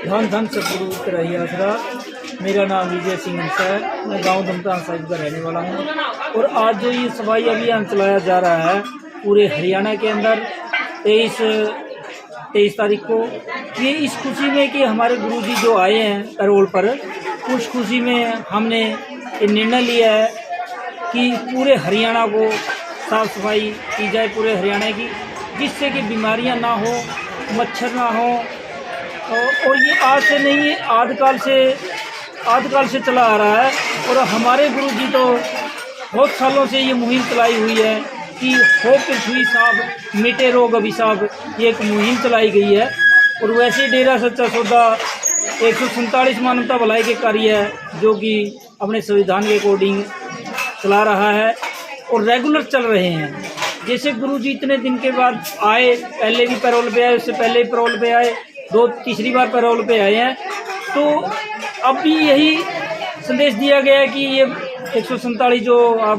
धन धन सतगुरु तेरा आसरा। मेरा नाम विजय सिंह है, मैं गांव धमतान साहिब का रहने वाला हूं। और आज जो ये सफाई अभियान चलाया जा रहा है पूरे हरियाणा के अंदर 23 तारीख को, ये इस खुशी में कि हमारे गुरुजी जो आए हैं पैरोल पर, उस खुशी में हमने ये निर्णय लिया है कि पूरे हरियाणा को साफ सफाई की जाए, पूरे हरियाणा की, जिससे कि बीमारियां ना हो, मच्छर ना हो। और ये आज से नहीं है, आदिकाल से चला आ रहा है। और हमारे गुरुजी तो बहुत सालों से ये मुहिम चलाई हुई है कि हो पृथ्वी साफ मिटे रोग अभिशाप, ये एक मुहिम चलाई गई है। और वैसे डेरा सच्चा सौदा 147 मानवता भलाई के कार्य है जो कि अपने संविधान के अकॉर्डिंग चला रहा है और रेगुलर चल रहे हैं। जैसे गुरुजी इतने दिन के बाद आए, पहले भी पैरोल पे आए, उससे पहले भी पैरोल पे आए, तीसरी बार पैरोल पे आए हैं, तो अब भी यही संदेश दिया गया है कि ये 147 जो आप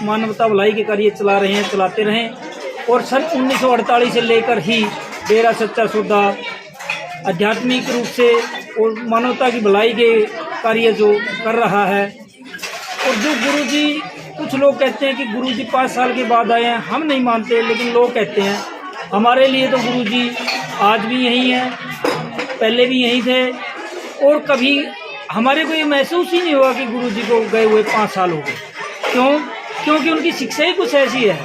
मानवता भलाई के कार्य चला रहे हैं, चलाते रहें। और सन 1948 से लेकर ही डेरा सच्चा सौदा आध्यात्मिक रूप से और मानवता की भलाई के कार्य जो कर रहा है। और जो गुरुजी, कुछ लोग कहते हैं कि गुरुजी 5 साल के बाद आए हैं, हम नहीं मानते, लेकिन लोग कहते हैं। हमारे लिए तो गुरुजी आज भी यही हैं, पहले भी यही थे। और कभी हमारे को ये महसूस ही नहीं हुआ कि गुरुजी को गए हुए 5 साल हो गए। क्यों? क्योंकि उनकी शिक्षा ही कुछ ऐसी है।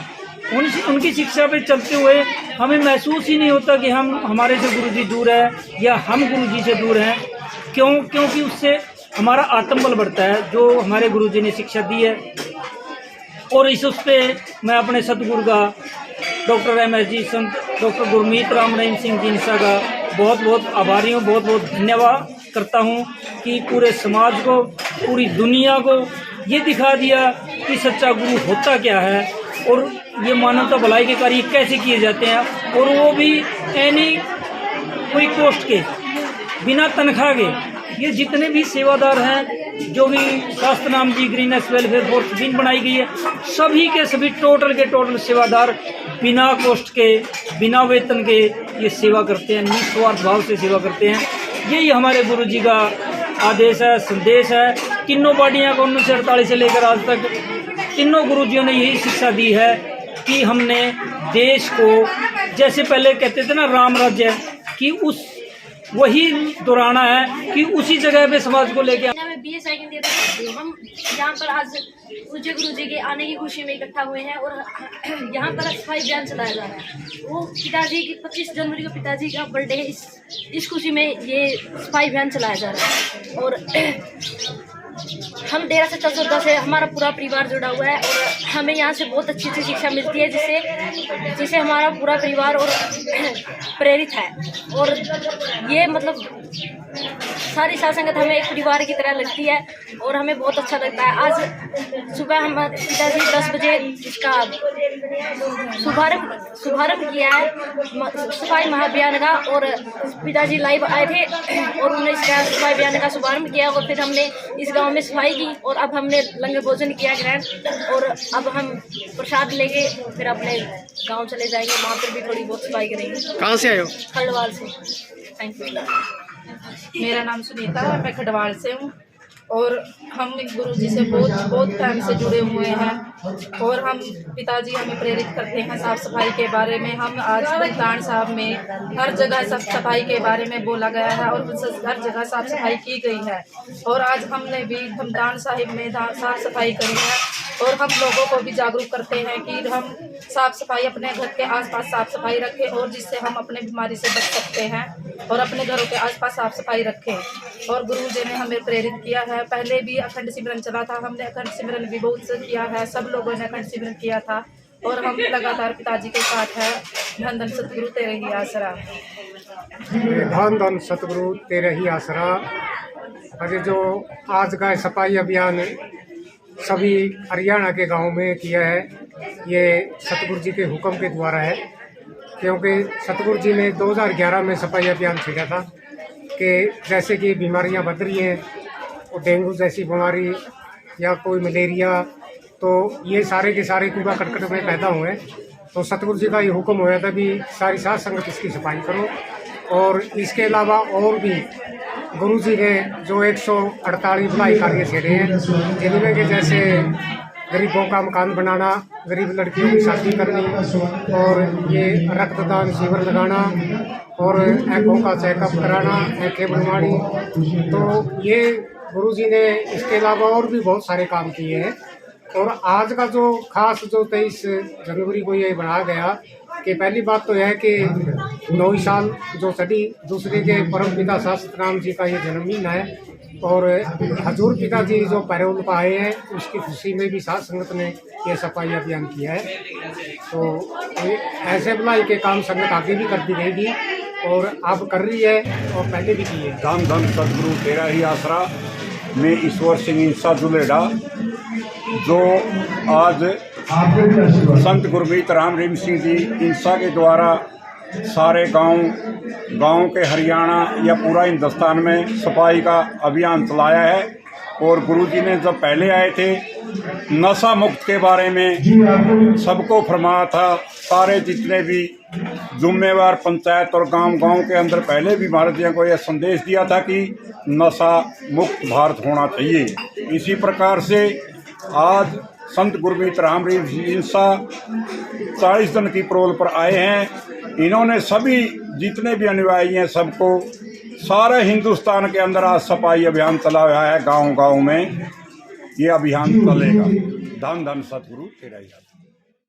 उनकी शिक्षा पे चलते हुए हमें महसूस ही नहीं होता कि हमारे से गुरुजी दूर है या हम गुरुजी से दूर हैं। क्यों? क्योंकि उससे हमारा आत्मबल बढ़ता है, जो हमारे गुरुजी ने शिक्षा दी है। और उस पर मैं अपने सतगुरु का डॉक्टर MS संत डॉक्टर गुरमीत राम रहीम सिंह जी निशा का बहुत बहुत आभारी हूँ, बहुत बहुत धन्यवाद करता हूँ कि पूरे समाज को, पूरी दुनिया को ये दिखा दिया कि सच्चा गुरु होता क्या है और ये मानवता भलाई के कार्य कैसे किए जाते हैं। और वो भी एनी कोई कॉस्ट के, बिना तनख्वाह के। ये जितने भी सेवादार हैं, जो भी शास्त्र नाम जी ग्रीनेस वेलफेयर फोर्स बिन बनाई गई है, सभी के सभी टोटल सेवादार बिना कॉस्ट के, बिना वेतन के ये सेवा करते हैं, निस्वार्थ भाव से सेवा करते हैं। यही हमारे गुरुजी का आदेश है, संदेश है। तीनों पार्टियां को 1948 से लेकर आज तक तीनों गुरुजियों ने यही शिक्षा दी है कि हमने देश को, जैसे पहले कहते थे ना राम राज्य, कि उस वही दोहराना है कि उसी जगह पे समाज को लेके। मैं BA सेकंड ईयर हम यहाँ पर आज पूज्य गुरु जी के आने की खुशी में इकट्ठा हुए हैं और यहाँ पर सफाई अभियान चलाया जा रहा है। वो पिताजी की 25 जनवरी को पिताजी का बर्थडे है, इस खुशी में ये सफाई अभियान चलाया जा रहा है। और हम डेरा सच्चा सौदा से हमारा पूरा परिवार जुड़ा हुआ है और हमें यहाँ से बहुत अच्छी अच्छी शिक्षा मिलती है, जिससे हमारा पूरा परिवार और प्रेरित है। और ये मतलब सारी साथ संगत हमें एक परिवार की तरह लगती है और हमें बहुत अच्छा लगता है। आज सुबह हमारे पिताजी 10 बजे इसका शुभारंभ किया है सफाई महाअभियान का, और पिताजी लाइव आए थे और उन्होंने इसका सफाई अभियान का शुभारंभ किया। और फिर हमने इस गांव में सफाई की और अब हमने लंगर भोजन किया ग्रहण, और अब हम प्रसाद लेके फिर अपने गांव चले जाएंगे, वहाँ पर भी थोड़ी बहुत सफाई करेंगे। कहाँ से आए हो? खड़वाल से। Thank you. मेरा नाम सुनीता है, मैं खडवाल से हूँ। और हम गुरुजी से बहुत टाइम से जुड़े हुए हैं और हम पिताजी हमें प्रेरित करते हैं साफ़ सफाई के बारे में। हम आज धमदान साहब में हर जगह साफ़ सफाई के बारे में बोला गया है और हर जगह साफ़ सफाई की गई है और आज हमने भी धमदान साहिब में साफ़ सफाई करी है और हम लोगों को भी जागरूक करते हैं कि हम साफ़ सफाई अपने घर के आसपास साफ़ सफाई रखें और जिससे हम अपने बीमारी से बच सकते हैं और अपने घरों के आसपास साफ़ सफाई रखें। और गुरु जी ने हमें प्रेरित किया है। पहले भी अखंड सिमरन चला था, हमने अखंड सिमरन भी बहुत से किया है, सब लोगों ने अखंड सिमरन किया था और हम लगातार पिताजी के साथ है। धन धन सतगुरु तेरे ही आसरा। धन धन सतगुरु तेरे ही आसरा। अरे जो आज का सफाई अभियान सभी हरियाणा के गांव में किया है, ये सतगुरु जी के हुक्म के द्वारा है, क्योंकि सतगुरु जी ने 2011 में सफाई अभियान छेड़ा था कि जैसे कि बीमारियां बढ़ रही हैं और डेंगू जैसी बीमारी या कोई मलेरिया, तो ये सारे के सारे कूड़ा करकट में पैदा हुए। तो सतगुरु जी का ये हुक्म होया था भी सारी साध संगत इसकी सफाई करो। और इसके अलावा और भी गुरु जी ने जो 148 भलाई कार्य छेड़े हैं, जिनमें कि जैसे गरीबों का मकान बनाना, गरीब लड़कियों की शादी करनी और ये रक्तदान शिविर लगाना और आँखों का चेकअप कराना, आँखें बनवानी। तो ये गुरुजी ने इसके अलावा और भी बहुत सारे काम किए हैं। और आज का जो खास जो 23 जनवरी को ये बनाया गया कि पहली बात तो यह है कि 9 साल जो सदी दूसरे के परमपिता शास्त्र राम जी का ये जन्म महीना है और हजूर पिताजी जो पैरोल पर आए हैं उसकी खुशी में भी साध संगत ने ये सफाई अभियान किया है। तो ऐसे भलाई के काम संगत आगे भी करती रहेगी और अब कर रही है और पहले भी की है। धन धन सतगुरु तेरा ही आसरा। मैं ईश्वर सिंह इंसा जुलेडा, जो आज संत गुरमीत राम रहीम सिंह जी इंसा के द्वारा सारे गांव के हरियाणा या पूरा हिंदुस्तान में सफाई का अभियान चलाया है। और गुरुजी ने जब पहले आए थे नशा मुक्त के बारे में सबको फरमाया था, सारे जितने भी जुम्मेवार पंचायत और गांव के अंदर पहले भी भारतीयों को यह संदेश दिया था कि नशा मुक्त भारत होना चाहिए। इसी प्रकार से आज संत गुरमीत राम रहीम इंसा 40 दिन की प्रोल पर आए हैं। इन्होंने सभी जितने भी अनुयायी हैं सबको सारे हिंदुस्तान के अंदर आज सफाई अभियान चला हुआ है। गांव में ये अभियान चलेगा। धन धन सतगुरु तेरा ही।